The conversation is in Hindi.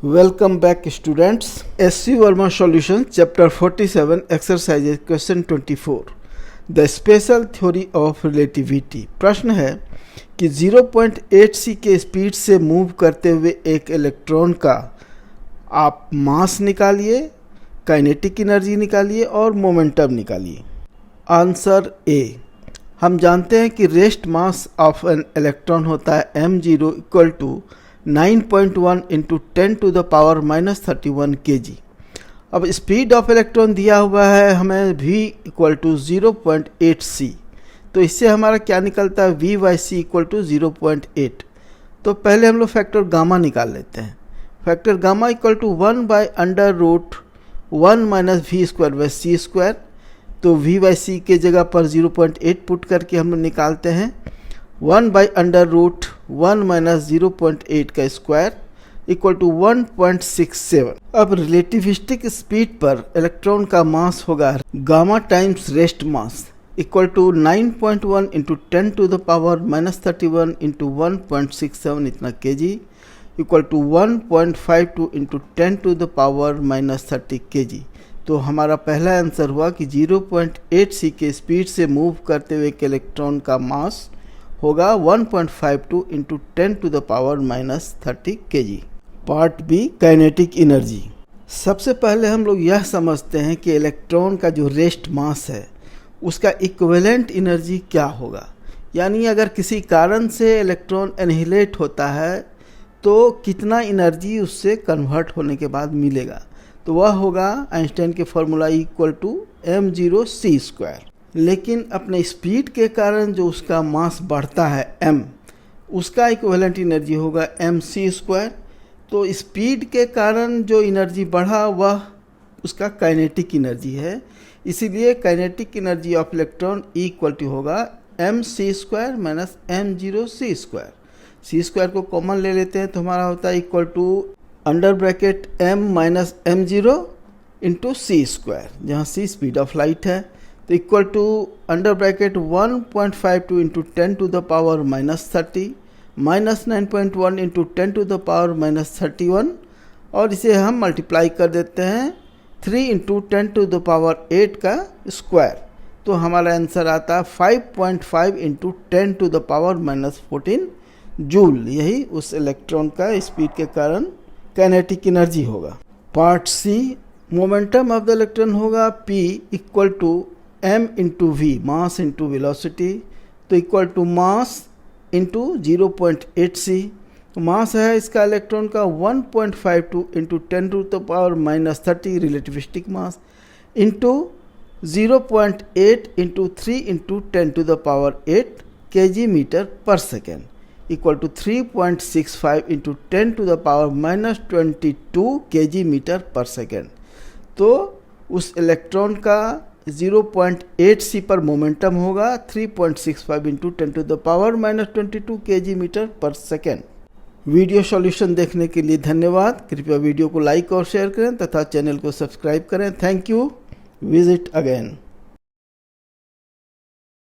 Welcome back students. SC Verma Solution Chapter 47 Exercises Question 24 The Special Theory of Relativity। प्रश्न है कि 0.8 c के स्पीड से मूव करते हुए एक इलेक्ट्रॉन का आप मास निकालिए, काइनेटिक एनर्जी निकालिए और मोमेंटम निकालिए। Answer a. हम जानते हैं कि rest mass of an electron होता है m0 equal to 9.1 into 10 to the power -31 kg। अब स्पीड ऑफ इलेक्ट्रॉन दिया हुआ है हमें v इक्वल टू 0.8 c। तो इससे हमारा क्या निकलता है v by c equal to 0.8। तो पहले हम लोग फैक्टर गामा निकाल लेते हैं। Factor gamma equal to 1 by under root 1 minus v square by c square. तो v बाई सी के जगह पर 0.8 पुट करके हम लोग निकालते हैं 1 बाई अंडर रूट 1 माइनस 0.8 का स्क्वायर इक्वल टू 1.67। अब रिलेटिविस्टिक स्पीड पर इलेक्ट्रॉन का मास होगा gamma times rest mass equal to 9.1 into 10 to the power -31 into 1.67 इतना kg equal to 1.52 into 10 to the power -30 kg। तो हमारा पहला आंसर हुआ कि 0.8 c के स्पीड से मूव करते हुए एक इलेक्ट्रॉन का मास होगा 1.52 into 10 to the power -30 kg। Part b kinetic energy. सबसे पहले हम लोग यह समझते हैं कि इलेक्ट्रॉन का जो रेस्ट मास है उसका इक्विवेलेंट एनर्जी क्या होगा। यानी अगर किसी कारण से इलेक्ट्रॉन एनिहिलेट होता है तो कितना एनर्जी उससे कन्वर्ट होने के बाद मिलेगा। तो वह होगा आइंस्टाइन के formula equal to m0 c square. लेकिन अपने स्पीड के कारण जो उसका मास बढ़ता है m, उसका इक्विवेलेंट एनर्जी होगा mc स्क्वायर। तो स्पीड के कारण जो एनर्जी बढ़ा वह उसका काइनेटिक एनर्जी है। इसीलिए kinetic energy of electron equal to होगा mc square minus m0 c square. c square को कॉमन ले लेते हैं तो हमारा होता है equal to under bracket m minus m0 into c square, जहाँ c स्पीड ऑफ लाइट है। तो equal to under bracket 1.52 into 10 to the power -30 minus 9.1 into 10 to the power -31 और इसे हम मल्टीप्लाई कर देते हैं 3 इंटू 10 टू द पावर 8 का स्क्वायर। तो हमारा आंसर आता है 5.5 into 10 to the power -14 joule. यही उस इलेक्ट्रॉन का स्पीड के कारण काइनेटिक एनर्जी होगा। Part C momentum of the electron होगा p equal to m into V, mass into velocity. तो equal to mass into 0.8 c। Mass है इसका इलेक्ट्रॉन का 1.52 into 10 to the power -30 relativistic mass into 0.8 into 3 into 10 to the power 8 kg metre per second equal to 3.65 into 10 to the power -22 kg metre per second. तो उस इलेक्ट्रॉन का 0.8 c पर मोमेंटम होगा 3.65 into 10 to the power -22 kg metre per second. Video solution देखने के लिए धन्यवाद। कृपया वीडियो को लाइक और शेयर करें तथा चैनल को सब्सक्राइब करें। Thank you. Visit again.